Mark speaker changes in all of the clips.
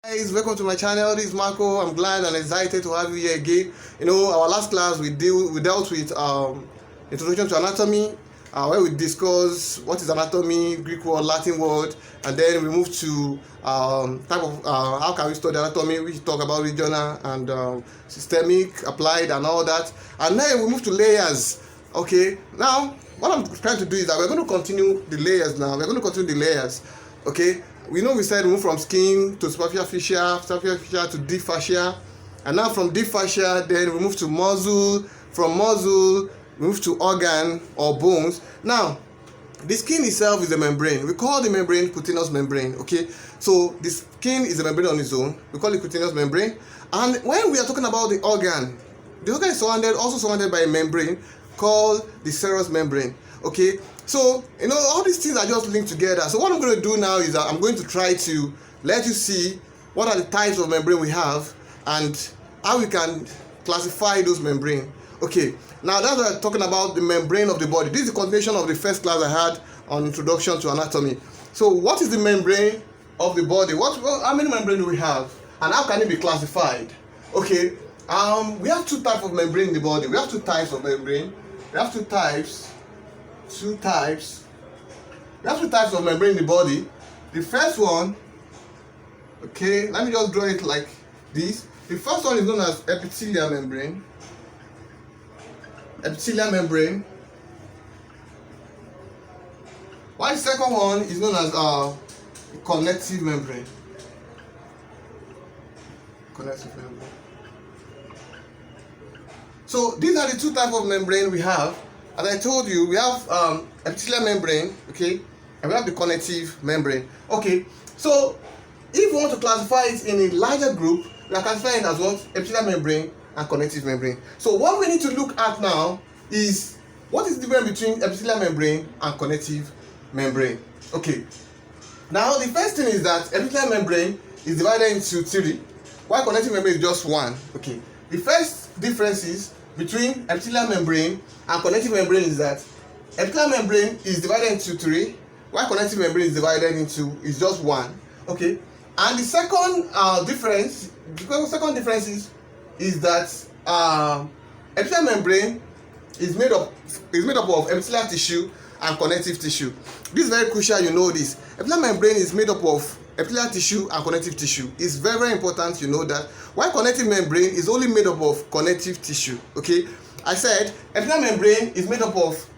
Speaker 1: Guys, welcome to my channel. This is Marco. I'm glad and excited to have you here again. Our last class we dealt with introduction to anatomy, where we discuss what is anatomy, Greek word, Latin word, and then we move to type of how can we study anatomy. We talk about regional and systemic, applied, and all that. And then we move to layers. Okay. Now, what I'm trying to do is that we're going to continue the layers now. We're going to continue the layers. Okay. We said we move from skin to superficial fascia to deep fascia, and now from deep fascia then we move to muscle, from muscle we move to organ or bones. Now the skin itself is a membrane. We call the membrane cutaneous membrane. Okay, so the skin is a membrane on its own. We call it cutaneous membrane. And when we are talking about the organ is also surrounded by a membrane called the serous membrane. Okay, so all these things are just linked together. So what I'm going to do now is that I'm going to try to let you see what are the types of membrane we have and how we can classify those membrane. Okay, now that's what I'm talking about, the membrane of the body. This is the continuation of the first class I had on introduction to anatomy. So what is the membrane of the body? How many membrane do we have and how can it be classified? Okay, we have two types of membrane in the body. We have two types of membrane. We have two types of membrane in the body. The first one, okay, let me just draw it like this. The first one is known as epithelial membrane. While the second one is known as connective membrane. So these are the two types of membrane we have. As I told you, we have epithelial membrane, okay, and we have the connective membrane. Okay, so if we want to classify it in a larger group, we are classifying it as what? Epithelial membrane and connective membrane. So what we need to look at now is what is the difference between epithelial membrane and connective membrane. Okay, now the first thing is that epithelial membrane is divided into three, while connective membrane is just one. Okay, the first differences between epithelial membrane and connective membrane is that epithelial membrane is divided into three, while connective membrane is divided into just one. Okay, and the second difference is that epithelial membrane is made up of epithelial tissue and connective tissue. This is very crucial. You know this. Epithelial membrane is made up of epithelial tissue and connective tissue. It's very, very important you know that. While connective membrane is only made up of connective tissue. Okay, I said epithelial membrane is made up of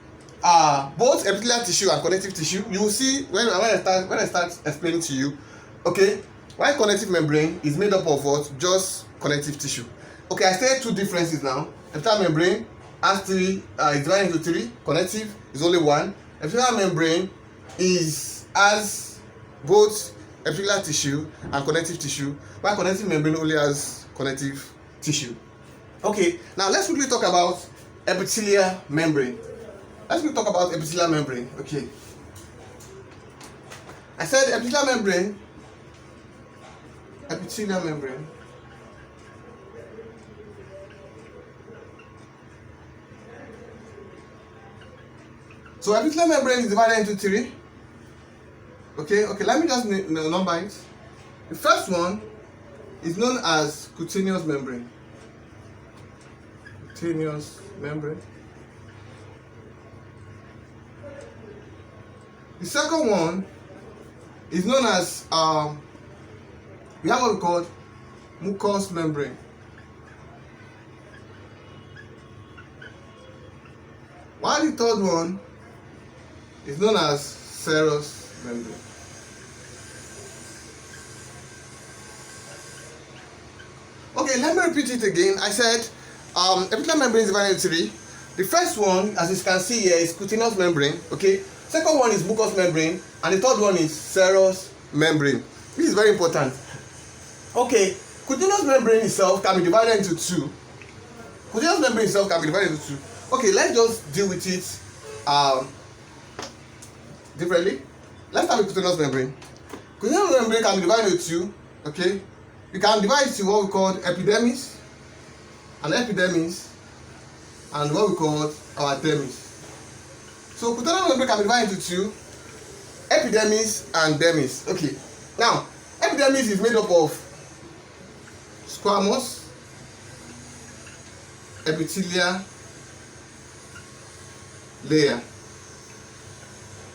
Speaker 1: both epithelial tissue and connective tissue. You will see when I start explaining to you. Okay, while connective membrane is made up of what? Just connective tissue. Okay, I said two differences now. Epithelial membrane has is divided into three. Connective is only one. Epithelial membrane has both epithelial tissue and connective tissue, while connective membrane only has connective tissue. Okay, now let's quickly talk about epithelial membrane. Okay, I said epithelial membrane. So epithelial membrane is divided into three. Okay, let me just number it. The first one is known as cutaneous membrane. The second one is known as we have what we call mucous membrane. While the third one is known as serous membrane. Okay, let me repeat it again. I said epithelial membrane is divided into three. The first one, as you can see here, is cutaneous membrane. Okay, second one is mucous membrane, and the third one is serous membrane. This is very important. Okay, cutaneous membrane itself can be divided into two. Okay, let's just deal with it differently. Let's start with cutaneous membrane. Cutaneous membrane can be divided into two. Okay, we can divide it into what we call epidermis and what we call our dermis. So cutaneous membrane can be divided into two: epidermis and dermis. Okay, now epidermis is made up of squamous epithelial layer.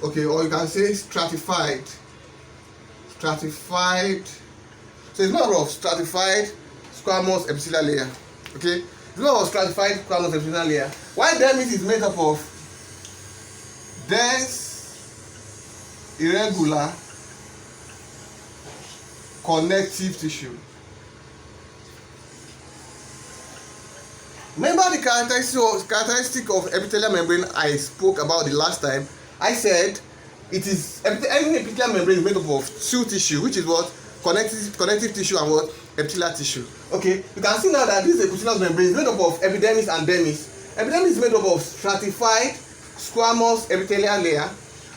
Speaker 1: Okay, or you can say stratified. So it's more of stratified squamous epithelial layer. Okay, it's more of stratified squamous epithelial layer. Why dermis is made up of dense, irregular connective tissue. Remember the characteristic of epithelial membrane I spoke about the last time? I said it is any epithelial membrane is made up of two tissue, which is what? Connective tissue and what? Epithelial tissue. Okay, you can see now that this epithelial membrane is made up of epidermis and dermis. Epidermis is made up of stratified squamous epithelial layer,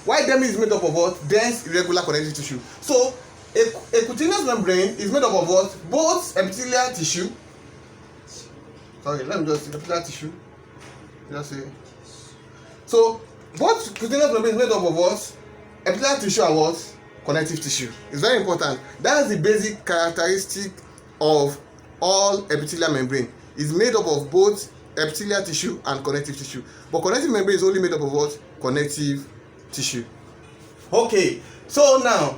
Speaker 1: while dermis is made up of what? Dense, irregular connective tissue. So a cutaneous membrane is made up of what? Both epithelial tissue. Sorry, let me just see epithelial tissue. Just say. So both cutaneous membrane is made up of what? Epithelial tissue and what? Connective tissue. It's very important. That's the basic characteristic of all epithelial membrane. It's made up of both epithelial tissue and connective tissue. But connective membrane is only made up of what? Connective tissue. Okay, so now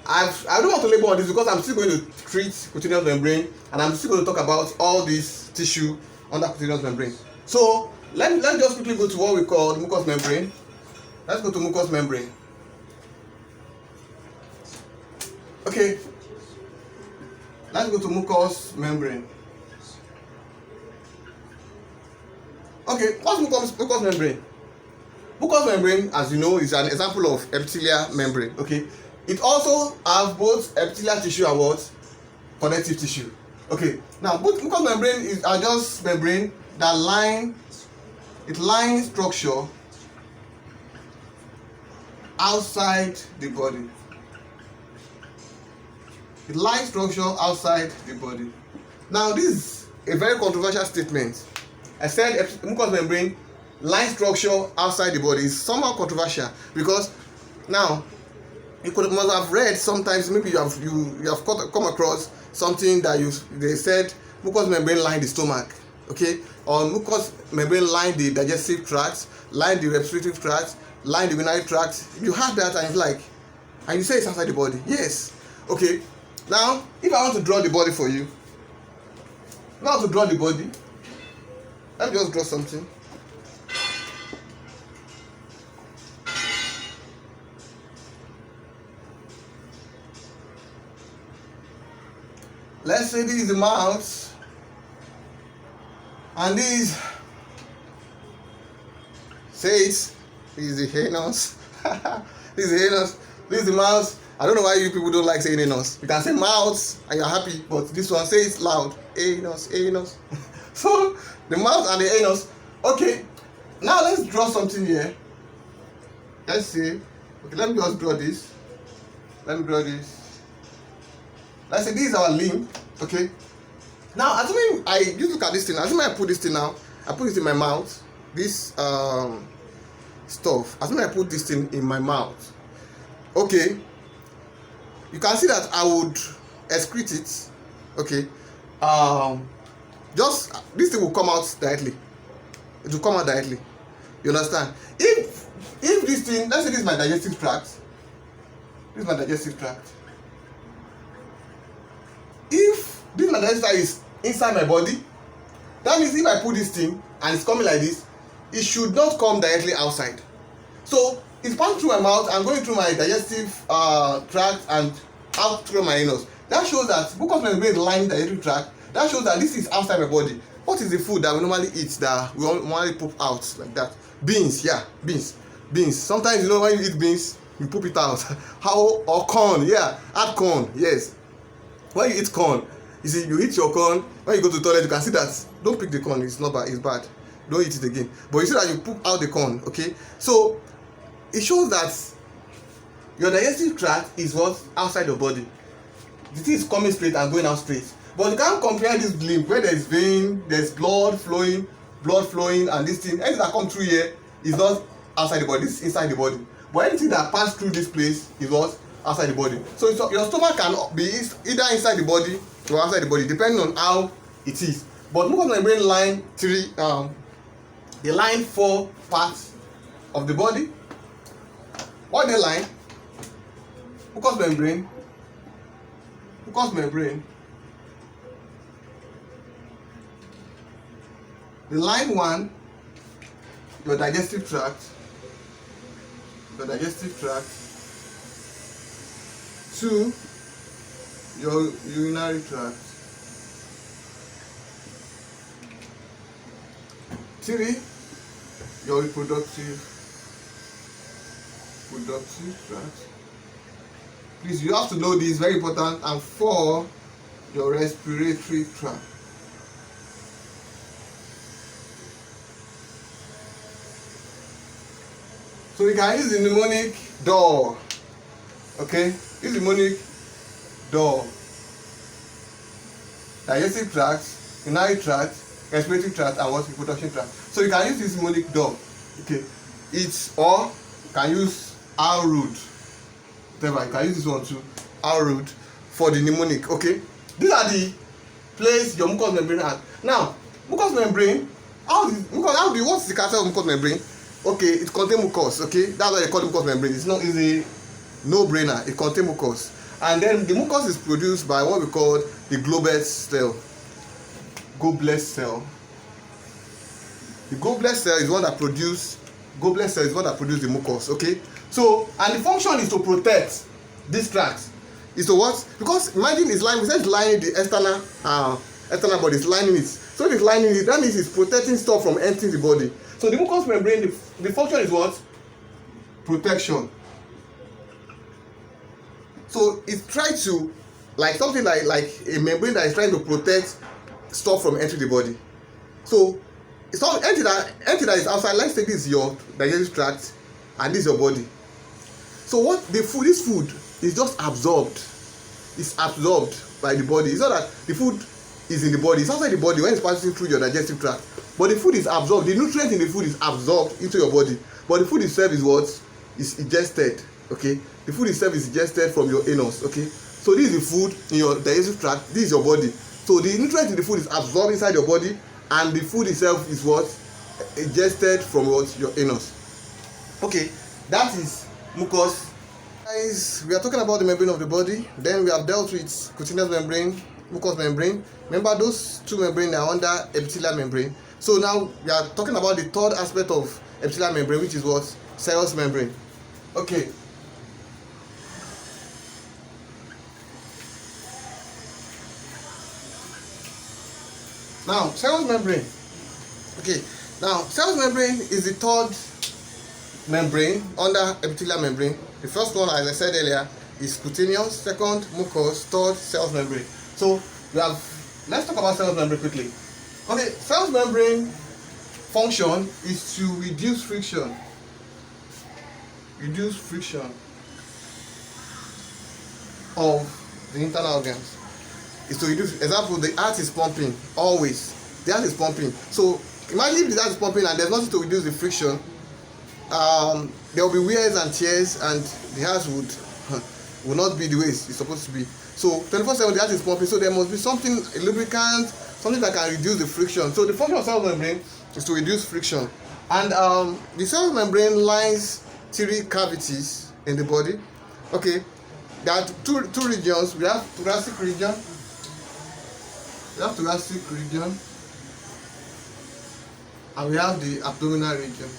Speaker 1: I don't want to label on this because I'm still going to treat cutaneous membrane and I'm still going to talk about all this tissue under cutaneous membrane. So let's just quickly go to what we call mucous membrane. Let's go to mucous membrane. Okay, let's go to mucous membrane. Okay, what's mucous membrane? Mucous membrane, as you know, is an example of epithelial membrane. Okay, it also has both epithelial tissue and what? Connective tissue. Okay, now both mucous membrane are just membrane that line structure outside the body. It line structure outside the body. Now this is a very controversial statement. I said mucous membrane line structure outside the body is somehow controversial because now you must have read sometimes, maybe you have come across something that they said mucous membrane line the stomach, okay, or mucous membrane line the digestive tract, line the respiratory tract, line the urinary tract. You have that and it's like, and you say it's outside the body. Yes, okay. Now if I want to draw the body for you, now to draw the body, let me just draw something. Let's say this is the mouth and this is the anus. This is the anus. This is the mouth. I don't know why you people don't like saying anus. You can say mouth and you're happy, but this one says loud. Anus. So the mouth and the anus. Okay, now let's draw something here. Let's see. Okay, let me just draw this. Let's say this is our limb. Okay, now assuming you look at this thing, assuming I put this thing now, I put it in my mouth, this stuff, assuming I put this thing in my mouth, okay, you can see that I would excrete it. Okay, just this thing will come out directly. It will come out directly. You understand? If this thing, let's say this is my digestive tract. This is my digestive tract. If this my digestive tract is inside my body, that means if I put this thing and it's coming like this, it should not come directly outside. So it's passing through my mouth and going through my digestive tract and out through my anus. That shows that mucous membrane line the digestive tract. That shows that this is outside my body. What is the food that we normally eat that we normally poop out like that? Beans, yeah, beans. Sometimes when you eat beans, you poop it out. Or corn, yeah, add corn, yes. When you eat corn, you see, you eat your corn. When you go to the toilet, you can see that. Don't pick the corn; it's not bad. It's bad. Don't eat it again. But you see that you poop out the corn. Okay, so it shows that your digestive tract is what outside your body. The thing is coming straight and going out straight. But you can't compare this limb where there is vein, there's blood flowing, and this thing. Anything that comes through here is not outside the body. This is inside the body. But anything that passes through this place is what outside the body. So your stomach can be either inside the body or outside the body, depending on how it is. But mucous membrane line they line 4 parts of the body. What they line? Mucous membrane, the line 1, your digestive tract, 2, your urinary tract, 3, your reproductive tract. Please, you have to know this, very important. And 4, your respiratory tract. So we can use the mnemonic door. Okay, use the mnemonic door. Digestive tract, urinary tract, respiratory tract, and what? Reproduction tract. So you can use this mnemonic door. Okay, it's, or you can use R root. Whatever, you can use this one too, R root, for the mnemonic. Okay, these are the place your mucous membrane has. Now, mucous membrane, what's the character of mucous membrane? Okay, it contains mucus. Okay, that's why they call it mucous membrane. It's not easy, no-brainer. It contains mucus, and then the mucus is produced by what we call the goblet cell. The goblet cell is what that produce the mucus. Okay, so, and the function is to protect this tract. Is to what? Because imagine it's lining, it's lining the external body, it's lining it. So if it's lining it, that means it's protecting stuff from entering the body. So the mucous membrane, the function is what? Protection. So it tries to, like something like a membrane that is trying to protect stuff from entering the body. So it's not entity that is outside. Let's say this is your digestive tract and this is your body. So what this food is just absorbed. It's absorbed by the body. It's not that the food is in the body. It's outside the body when it's passing through your digestive tract. But the food is absorbed. The nutrient in the food is absorbed into your body. But the food itself is what? Is ingested. Okay? The food itself is ingested from your anus. Okay? So this is the food in your digestive tract. This is your body. So the nutrient in the food is absorbed inside your body, and the food itself is what? Ingested from what? Your anus. Okay? That is mucus. Guys, we are talking about the membrane of the body. Then we have dealt with cutaneous membrane, mucous membrane. Remember, those two membranes are under epithelial membrane. So now we are talking about the third aspect of epithelial membrane, which is what? Serous membrane. Okay. Now, serous membrane. Okay. Now, serous membrane is the third membrane under epithelial membrane. The first one, as I said earlier, is cutaneous. Second, mucous. Third, serous membrane. So let's talk about serous membrane quickly. Okay, serous membrane function is to reduce friction. Of the internal organs. Is to reduce. Example, the heart is pumping always. The heart is pumping. So imagine if the heart is pumping and there's nothing to reduce the friction. There will be wears and tears, and the heart will not be the way it's supposed to be. So 24/7 the heart is pumping, so there must be something, a lubricant, something that can reduce the friction. So the function of serous membrane is to reduce friction. And the serous membrane lines 3 cavities in the body. Okay, there are two regions. We have thoracic region. And we have the abdominal region.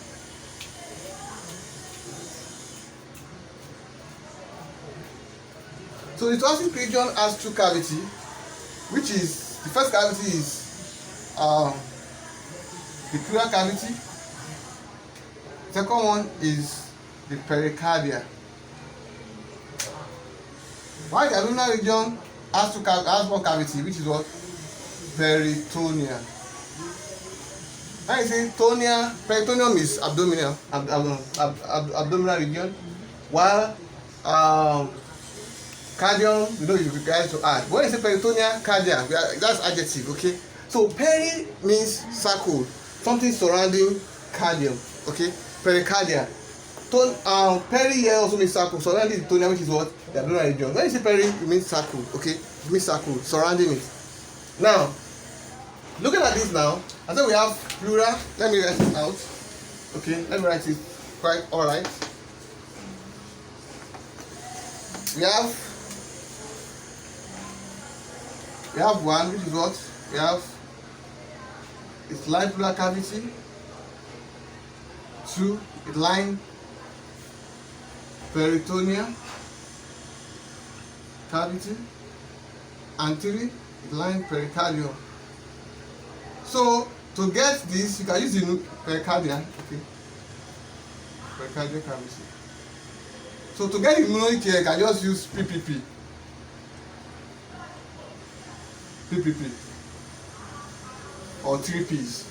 Speaker 1: So the thoracic region has 2 cavities, which is, the first cavity is the pleural cavity. Second one is the pericardia. While the abdominal region has 1 cavity, which is what? Peritoneum. When you say tonia, peritoneum is abdominal region, while cardium, you guys to add. When you say peritoneal, cardia, that's adjective, okay? So peri means circle, something surrounding cardium, okay? Pericardia. Peri here also means circle, surrounding the tonia, which is what? The abdominal region. When you say peri, it means circle, okay? semicircle surrounding it. Now, looking at this now, I think we have pleura. Let me write it out. Okay, let me write it quite alright. We have one, which is what? We have its line pleura cavity. 2, it line peritoneal cavity, and 3, it line pericardium. So to get this, you can use the pericardium, okay, pericardial cavity. So to get the pneumonia here, you can just use PPP, or 3 Ps.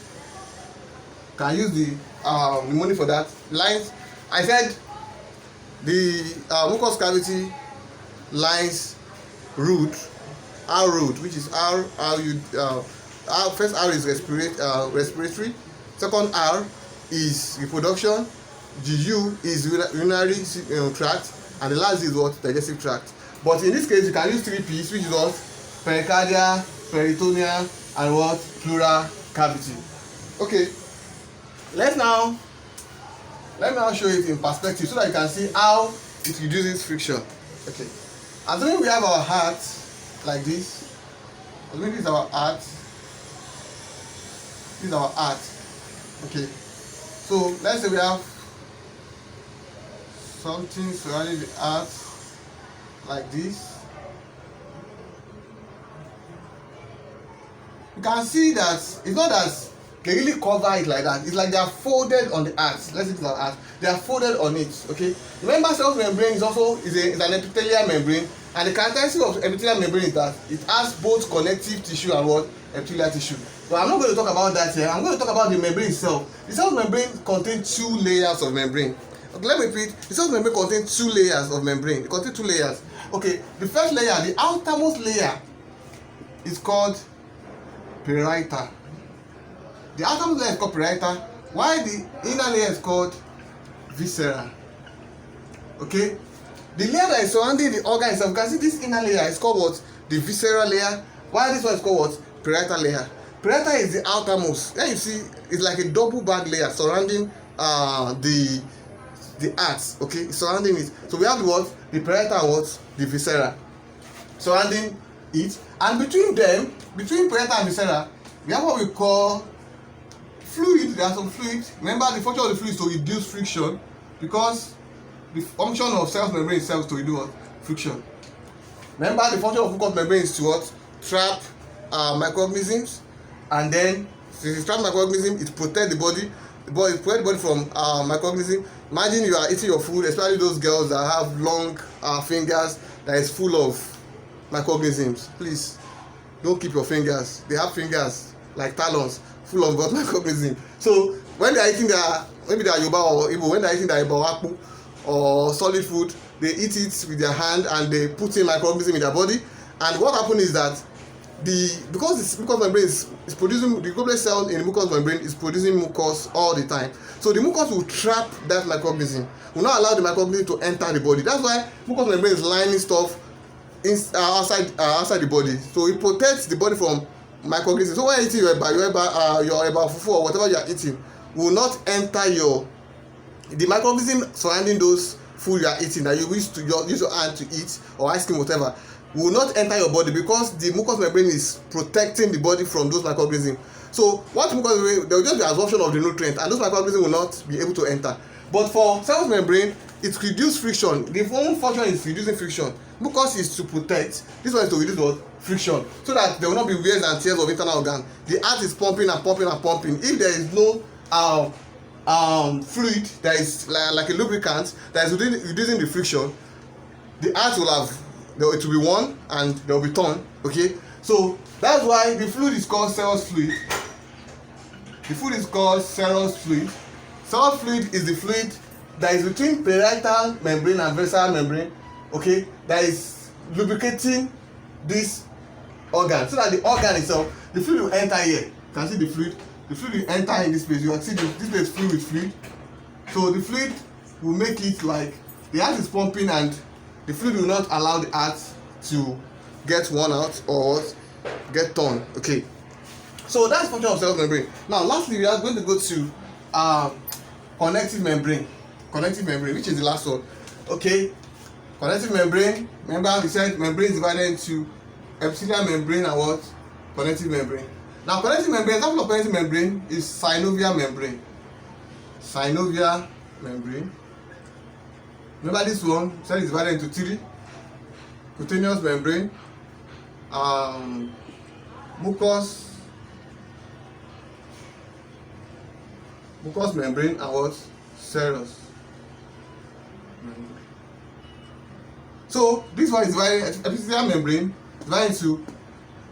Speaker 1: You can use the pneumonia for that. Lines, I said the mucous cavity lines root, R root, which is first R is respiratory, second R is reproduction, the U is urinary tract, and the last is what? Digestive tract. But in this case, you can use 3 Ps, which is what? Pericardia, peritoneal, and what? Pleural cavity. Okay, let me now show it in perspective so that you can see how it reduces friction. Okay, assuming we have our heart like this, assuming this is our heart, this is our heart. Okay, so let's say we have something surrounding the heart like this. You can see that it's not that they really cover it like that. It's like they are folded on the heart. Let's say it's our heart. They are folded on it. Okay. Remember, serous membrane is an epithelial membrane, and the characteristic of epithelial membrane is that it has both connective tissue and what? Epithelial tissue. But I'm not going to talk about that here. I'm going to talk about the membrane itself. The serous membrane contains 2 layers of membrane. Okay, let me repeat. The serous membrane contains 2 layers of membrane. It contains 2 layers. Okay, the first layer, the outermost layer, is called periita. The outermost layer is called periita, while the inner layer is called viscera. Okay, the layer that is surrounding the organ itself, you can see this inner layer is called what? The visceral layer, while this one is called what? Periita layer. Periita is the outermost. Then you see it's like a double bag layer surrounding the heart. Okay, it's surrounding it. So we have the what? The periita and what? The viscera surrounding it, and between them, between periita and viscera, we have what we call fluid. There are some fluid. Remember, the function of the fluid is to reduce friction, because the function of serous membrane itself is to reduce what? Friction. Remember, the function of mucous membrane is to what? Trap microorganisms, and then since it traps microorganisms, it protects the body. It protects the body from microorganisms. Imagine you are eating your food, especially those girls that have long fingers that is full of microorganisms. Please don't keep your fingers. They have fingers like talons full of microorganisms. So when they are eating their, maybe they are Yoruba or Igbo, when they are eating their Ibawapu or solid food, they eat it with their hand and they put in microorganisms in their body. And what happens is that because the mucous membrane is producing, the goblet cell in the mucous membrane is producing mucus all the time. So the mucus will trap that microorganism, will not allow the microorganism to enter the body. That's why mucous membrane is lining stuff outside the body. So it protects the body from microorganisms. So when you eat your fufu or whatever you are eating, will not enter the microorganism surrounding those food you are eating that you wish to use your hand to eat, or ice cream, whatever, will not enter your body, because the mucous membrane is protecting the body from those microorganisms. So what mucous membrane, there will just be absorption of the nutrient, and those microorganisms will not be able to enter. But for serous membrane, it reduces friction. The whole function is reducing friction. Mucus is to protect. This one is to reduce what? Friction, so that there will not be wears and tears of internal organ. The heart is pumping and pumping and pumping. If there is no fluid that is like a lubricant that is reducing the friction, the heart will have, it will be worn and there will be torn. Okay, so that's why the fluid is called serous fluid. The fluid is called serous fluid. Serous fluid is the fluid that is between perital membrane and visceral membrane, okay, that is lubricating this organ, so that the organ itself, the fluid will enter here. You can see the fluid will enter in this place. You can see this place filled with fluid. So the fluid will make it like the heart is pumping, and the fluid will not allow the heart to get worn out or what, get torn. Okay, so that's the function of serous membrane. Now lastly, we are going to go to connective membrane. Connective membrane, which is the last one. Okay, connective membrane, remember we said membrane is divided into epithelial membrane and what, connective membrane. Now connective membrane, example of connective membrane is synovial membrane. Synovial membrane, remember this one said it's divided into three: cutaneous membrane, mucous membrane, and what, serous membrane. So this one is divided, epithelial membrane divided into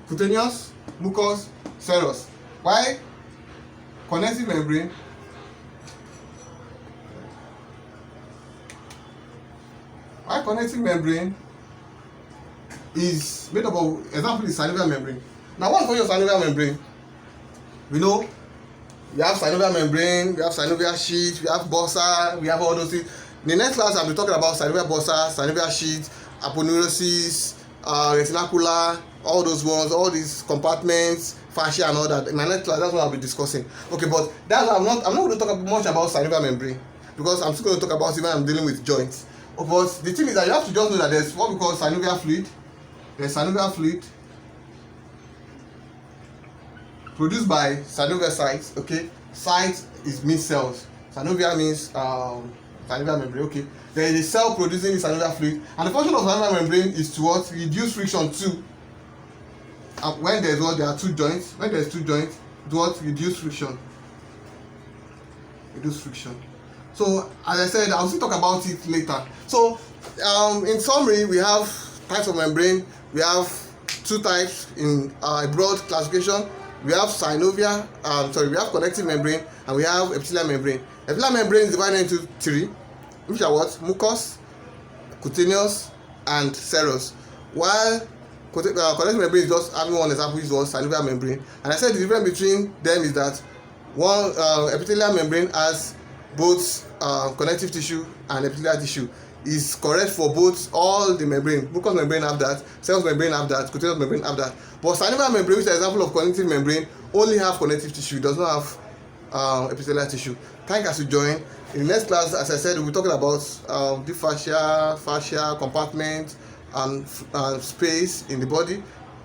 Speaker 1: cutaneous, mucous, serous. Why connective membrane is made up of, example is synovial membrane. Now what's for your synovial membrane? We know we have synovial membrane, we have synovial sheath, we have bursa, we have all those things. In the next class I'll be talking about synovial bursa, synovial sheath, aponeurosis, retinacula, all those ones, all these compartments, fascia and all that. In my next class, that's what I'll be discussing. Okay, but that's why I'm not going to talk much about synovial membrane, because I'm still going to talk about it when I'm dealing with joints. But the thing is that you have to just know that there's what we call synovial fluid. There's synovial fluid produced by synoviocytes. Okay, cytes means cells. Synovial means synovial membrane. Okay, there is a cell producing the synovial fluid, and the function of synovial membrane is to what, reduce friction too. And when there's what, there are two joints. When there's two joints, to what, reduce friction. So as I said, I'll still talk about it later. So in summary, we have types of membrane. We have two types in a broad classification. We have synovial, we have connective membrane, and we have epithelial membrane. Epithelial membrane is divided into three, which are what, mucous, cutaneous, and serous. While connective membrane is just having one example, is what, synovial membrane. And I said the difference between them is that one epithelial membrane has both connective tissue and epithelial tissue, is correct for both, all the membrane. Mucous membrane have that, serous membrane have that, cutaneous membrane have that. But synovial membrane, which is an example of connective membrane, only have connective tissue, it does not have epithelial tissue. Thank you as you join. In the next class, as I said, we'll be talking about the fascia, compartment, and space in the body.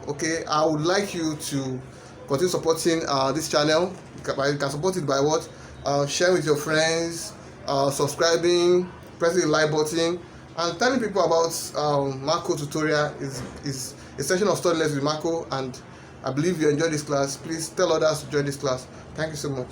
Speaker 1: Okay, I would like you to continue supporting this channel. You can support it by what? Sharing with your friends, subscribing, pressing the like button, and telling people about Marco tutorial is a session of study lessons with Marco, and I believe you enjoyed this class. Please tell others to join this class. Thank you so much.